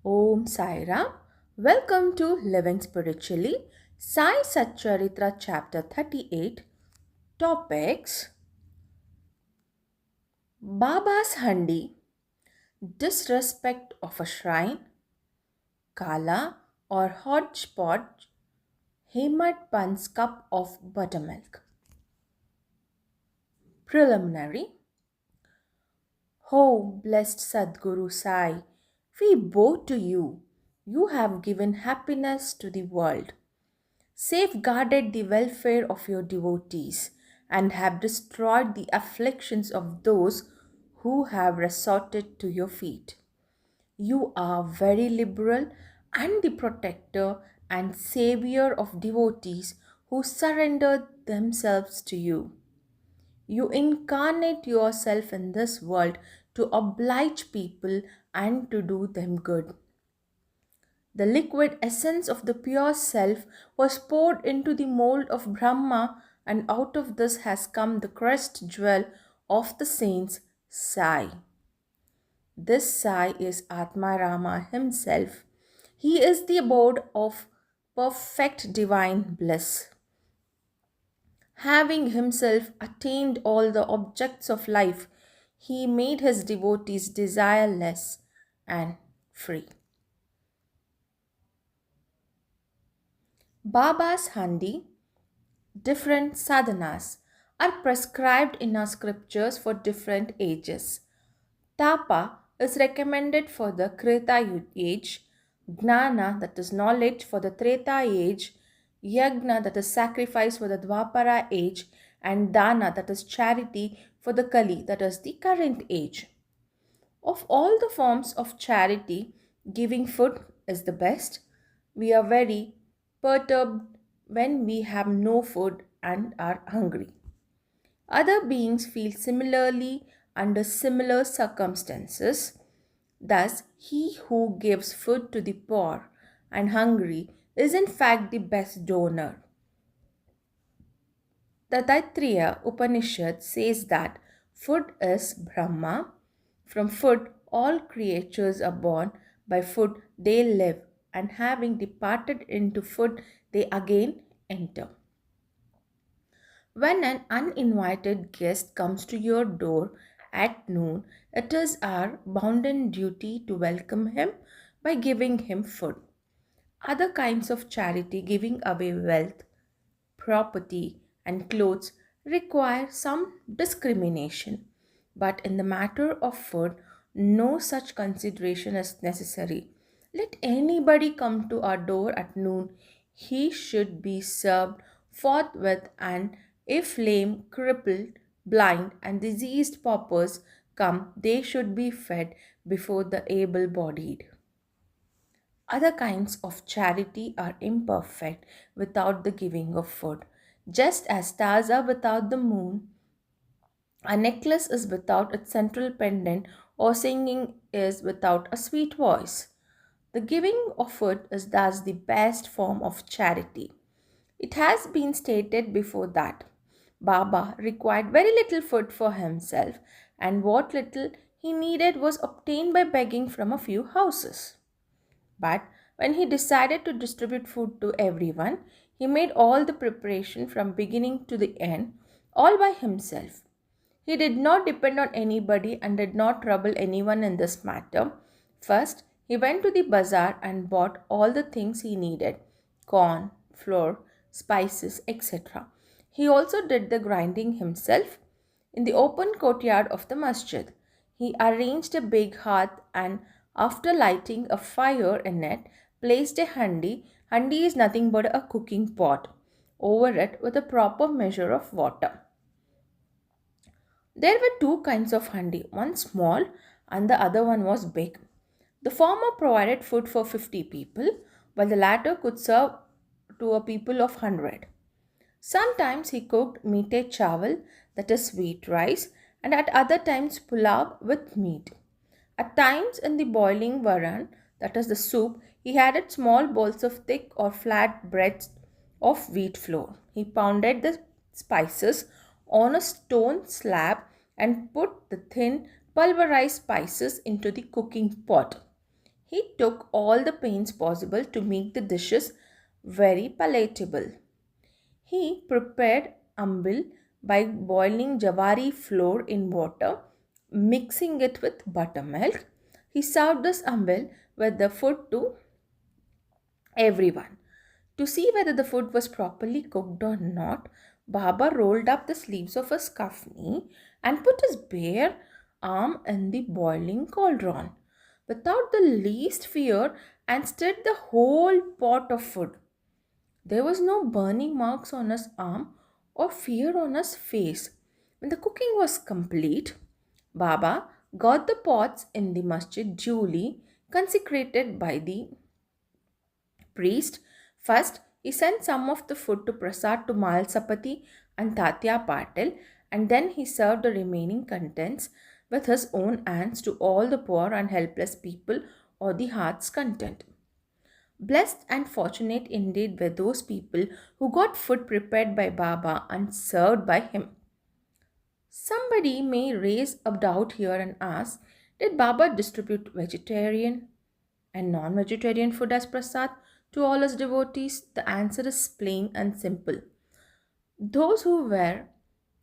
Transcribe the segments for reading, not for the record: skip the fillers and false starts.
Om Sai Ram. Welcome to Living Spiritually. Sai Satcharitra Chapter 38. Topics: Baba's Handi, disrespect of a shrine, Kala or hodgepodge, Hemad Pant's cup of buttermilk. Preliminary. Oh, blessed Sadguru Sai, we bow to you. You have given happiness to the world, safeguarded the welfare of your devotees, and have destroyed the afflictions of those who have resorted to your feet. You are very liberal and the protector and savior of devotees who surrender themselves to you. You incarnate yourself in this world to oblige people and to do them good. The liquid essence of the pure self was poured into the mold of Brahma, and out of this has come the crest jewel of the saints, Sai. This Sai is Atma Rama himself. He is the abode of perfect divine bliss. Having himself attained all the objects of life, he made his devotees desireless and free. Baba's Handi, different sadhanas, are prescribed in our scriptures for different ages. Tapa is recommended for the Kreta age, Gnana, that is knowledge, for the Treta age, Yagna, that is sacrifice, for the Dwapara age, and Dana, that is charity, for the Kali, that is the current age. Of all the forms of charity, giving food is the best. We are very perturbed when we have no food and are hungry. Other beings feel similarly under similar circumstances. Thus, he who gives food to the poor and hungry is in fact the best donor. The Taittiriya Upanishad says that food is Brahma. From food, all creatures are born. By food, they live, and having departed into food, they again enter. When an uninvited guest comes to your door at noon, it is our bounden duty to welcome him by giving him food. Other kinds of charity, giving away wealth, property, and clothes, require some discrimination. But in the matter of food, no such consideration is necessary. Let anybody come to our door at noon, he should be served forthwith, and if lame, crippled, blind, and diseased paupers come, they should be fed before the able bodied. Other kinds of charity are imperfect without the giving of food. Just as stars are without the moon, a necklace is without its central pendant, or singing is without a sweet voice. The giving of food is thus the best form of charity. It has been stated before that Baba required very little food for himself, and what little he needed was obtained by begging from a few houses. But when he decided to distribute food to everyone, he made all the preparation from beginning to the end, all by himself. He did not depend on anybody and did not trouble anyone in this matter. First, he went to the bazaar and bought all the things he needed: corn, flour, spices, etc. He also did the grinding himself. In the open courtyard of the masjid, he arranged a big hearth and, after lighting a fire in it, placed a handi. Handi is nothing but a cooking pot. Over it with a proper measure of water. There were two kinds of handi, one small and the other one was big. The former provided food for 50 people, while the latter could serve to a people of 100. Sometimes he cooked meete chawal, that is sweet rice, and at other times pulao with meat. At times in the boiling varan, that is the soup, he added small balls of thick or flat breads of wheat flour. He pounded the spices on a stone slab and put the thin pulverized spices into the cooking pot. He took all the pains possible to make the dishes very palatable. He prepared ambil by boiling jawari flour in water, mixing it with buttermilk. He served this ambil with the food to everyone. To see whether the food was properly cooked or not, Baba rolled up the sleeves of his kafni and put his bare arm in the boiling cauldron without the least fear and stirred the whole pot of food. There was no burning marks on his arm or fear on his face. When the cooking was complete, Baba got the pots in the masjid duly consecrated by the priest. First, he sent some of the food to Prasad to Malsapati and Tatya Patil, and then he served the remaining contents with his own hands to all the poor and helpless people or the heart's content. Blessed and fortunate indeed were those people who got food prepared by Baba and served by him. Somebody may raise a doubt here and ask, did Baba distribute vegetarian and non vegetarian food as prasad to all his devotees? The answer is plain and simple. Those who were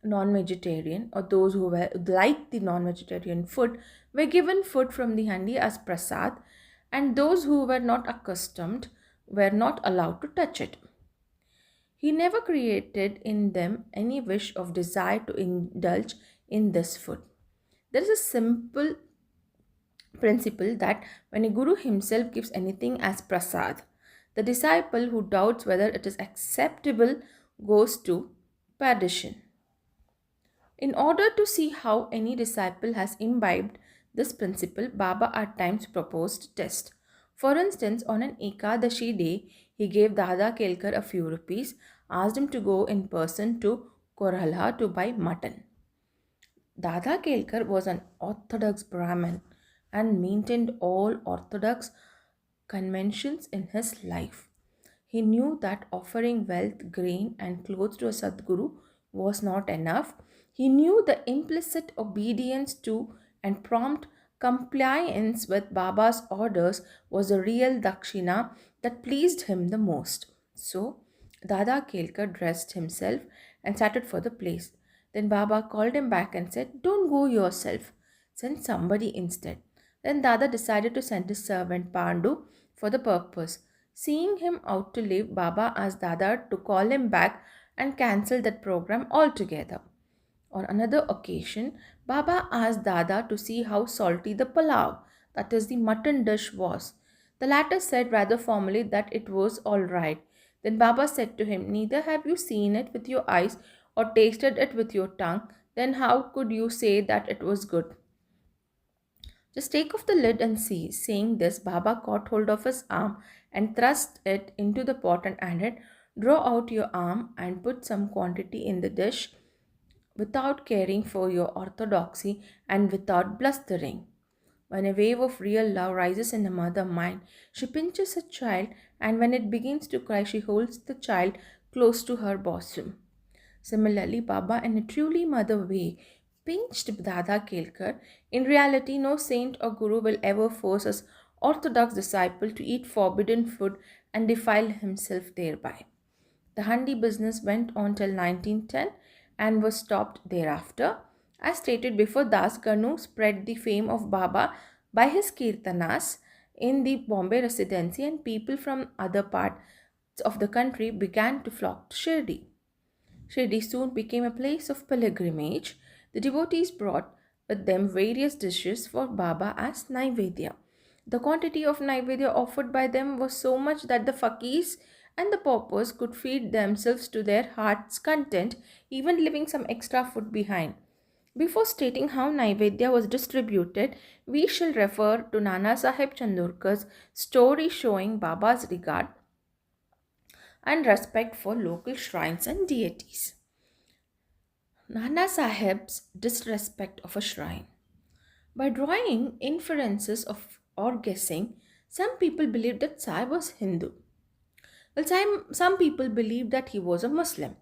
non vegetarian or those who were liked the non vegetarian food were given food from the handi as prasad, and those who were not accustomed were not allowed to touch it. He never created in them any wish of desire to indulge in this food. There is a simple principle that when a guru himself gives anything as prasad, the disciple who doubts whether it is acceptable goes to perdition. In order to see how any disciple has imbibed this principle, Baba at times proposed test. For instance, on an Ekadashi day, he gave Dada Kelkar a few rupees, asked him to go in person to Korhala to buy mutton. Dada Kelkar was an orthodox Brahmin and maintained all orthodox conventions in his life. He knew that offering wealth, grain, and clothes to a Sadguru was not enough. He knew the implicit obedience to and prompt compliance with Baba's orders was the real dakshina that pleased him the most. So, Dada Kelkar dressed himself and started for the place. Then Baba called him back and said, "Don't go yourself, send somebody instead." Then Dada decided to send his servant Pandu for the purpose. Seeing him out to leave, Baba asked Dada to call him back and cancel that program altogether. On another occasion, Baba asked Dada to see how salty the pulao, that is the mutton dish, was. The latter said rather formally that it was all right. Then Baba said to him, "Neither have you seen it with your eyes or tasted it with your tongue, then how could you say that it was good? Just take off the lid and see." Saying this, Baba caught hold of his arm and thrust it into the pot and added, "Draw out your arm and put some quantity in the dish without caring for your orthodoxy and without blustering." When a wave of real love rises in a mother mind, she pinches her child, and when it begins to cry, she holds the child close to her bosom. Similarly, Baba, in a truly mother way, pinched Dada Kelkar. In reality, no saint or guru will ever force his orthodox disciple to eat forbidden food and defile himself thereby. The handi business went on till 1910 and was stopped thereafter. As stated before, Das Ganu spread the fame of Baba by his kirtanas in the Bombay residency, and people from other parts of the country began to flock to Shirdi. Shirdi soon became a place of pilgrimage. The devotees brought with them various dishes for Baba as Naivedya. The quantity of Naivedya offered by them was so much that the fakirs and the paupers could feed themselves to their heart's content, even leaving some extra food behind. Before stating how Naivedya was distributed, we shall refer to Nana Sahib Chandorkar's story showing Baba's regard and respect for local shrines and deities. Nana Sahib's disrespect of a shrine. By drawing inferences of or guessing, some people believed that Sai was Hindu. Well, some people believed that he was a Muslim.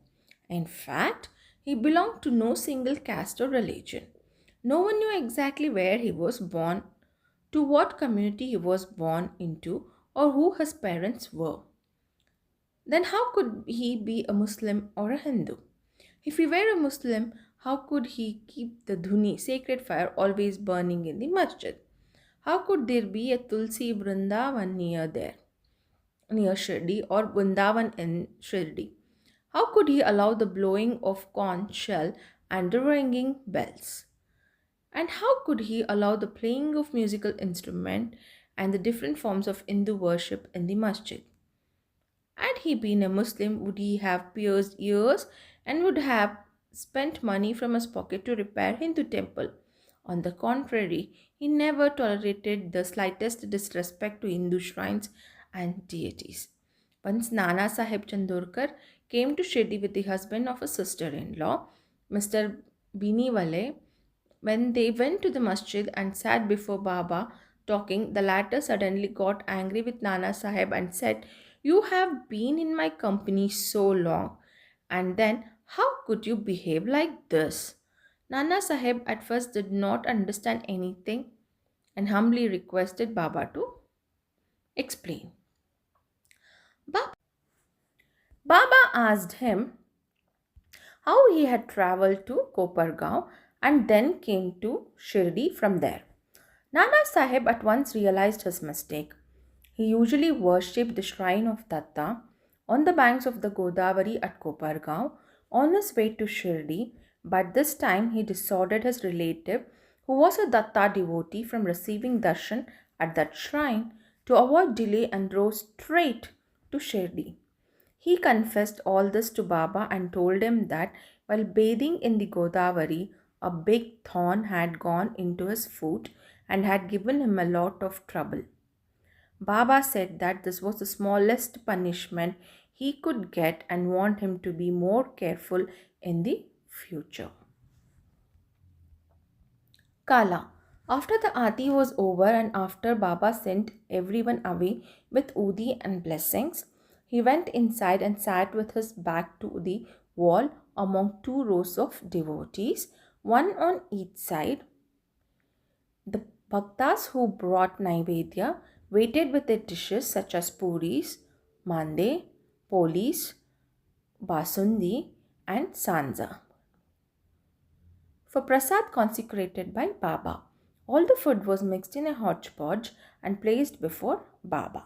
In fact, he belonged to no single caste or religion. No one knew exactly where he was born to what community he was born into or who his parents were. Then how could he be a Muslim or a Hindu? If he were a Muslim, how could he keep the dhuni, sacred fire, always burning in the masjid? How could there be a Tulsi Vrindavan near there, near Shirdi, or Vrindavan in Shirdi? How could he allow the blowing of conch shell and the ringing bells? And how could he allow the playing of musical instrument and the different forms of Hindu worship in the masjid? Had he been a Muslim, would he have pierced ears and would have spent money from his pocket to repair Hindu temple? On the contrary, he never tolerated the slightest disrespect to Hindu shrines and deities. Once Nana Sahib Chandorkar came to Shirdi with the husband of a sister-in-law, Mr. Biniwale. When they went to the masjid and sat before Baba talking, the latter suddenly got angry with Nana Sahib and said, "You have been in my company so long, and then how could you behave like this?" Nana Sahib at first did not understand anything and humbly requested Baba to explain. Ba- Baba asked him how he had traveled to Kopargaon and then came to Shirdi from there. Nana Sahib at once realized his mistake. He usually worshipped the shrine of Datta on the banks of the Godavari at Kopargaon on his way to Shirdi, but this time he dissuaded his relative, who was a Datta devotee, from receiving darshan at that shrine to avoid delay and drove straight to Shirdi. He confessed all this to Baba and told him that while bathing in the Godavari, a big thorn had gone into his foot and had given him a lot of trouble. Baba said that this was the smallest punishment he could get and want him to be more careful in the future. Kala. After the aarti was over and after Baba sent everyone away with udi and blessings, he went inside and sat with his back to the wall among two rows of devotees, one on each side. The bhaktas who brought Naivedya waited with their dishes such as puris, mande, polis, basundi, and sanza for prasad consecrated by Baba. All the food was mixed in a hodgepodge and placed before Baba.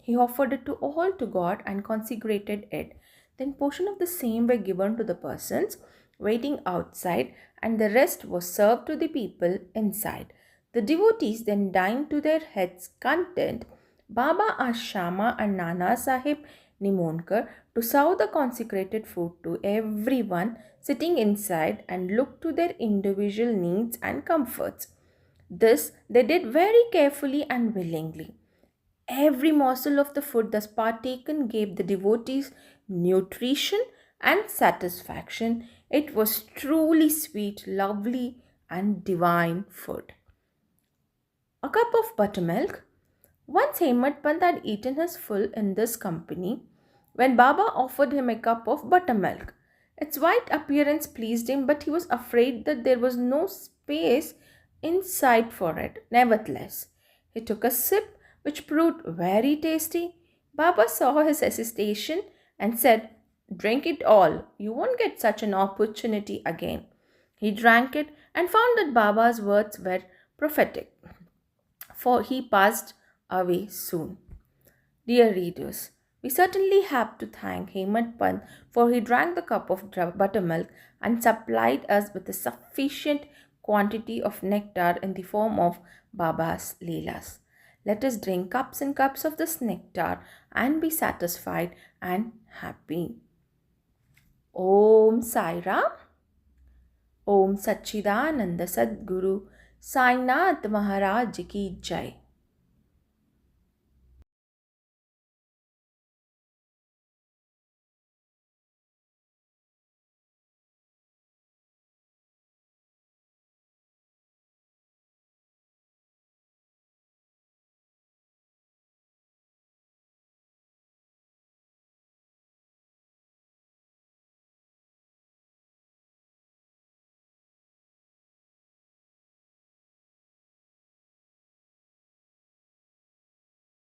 He offered it to all to God and consecrated it. Then portion of the same were given to the persons waiting outside and the rest was served to the people inside. The devotees then dined to their heads' content. Baba asked Shama and Nana Sahib Nimonkar to serve the consecrated food to everyone sitting inside and look to their individual needs and comforts. This they did very carefully and willingly. Every morsel of the food thus partaken gave the devotees nutrition and satisfaction. It was truly sweet, lovely, and divine food. A cup of buttermilk. Once Hemant Pant had eaten his full in this company when Baba offered him a cup of buttermilk. Its white appearance pleased him, but he was afraid that there was no space inside for it. Nevertheless, he took a sip, which proved very tasty. Baba saw his hesitation and said, "Drink it all. You won't get such an opportunity again." He drank it and found that Baba's words were prophetic, for he passed away soon. Dear readers, we certainly have to thank Hemant Pant, for he drank the cup of buttermilk and supplied us with a sufficient quantity of nectar in the form of Baba's Leelas. Let us drink cups and cups of this nectar and be satisfied and happy. Om Sai Ram. Om Satchidananda Sadguru Sainath Maharaj Ki Jai.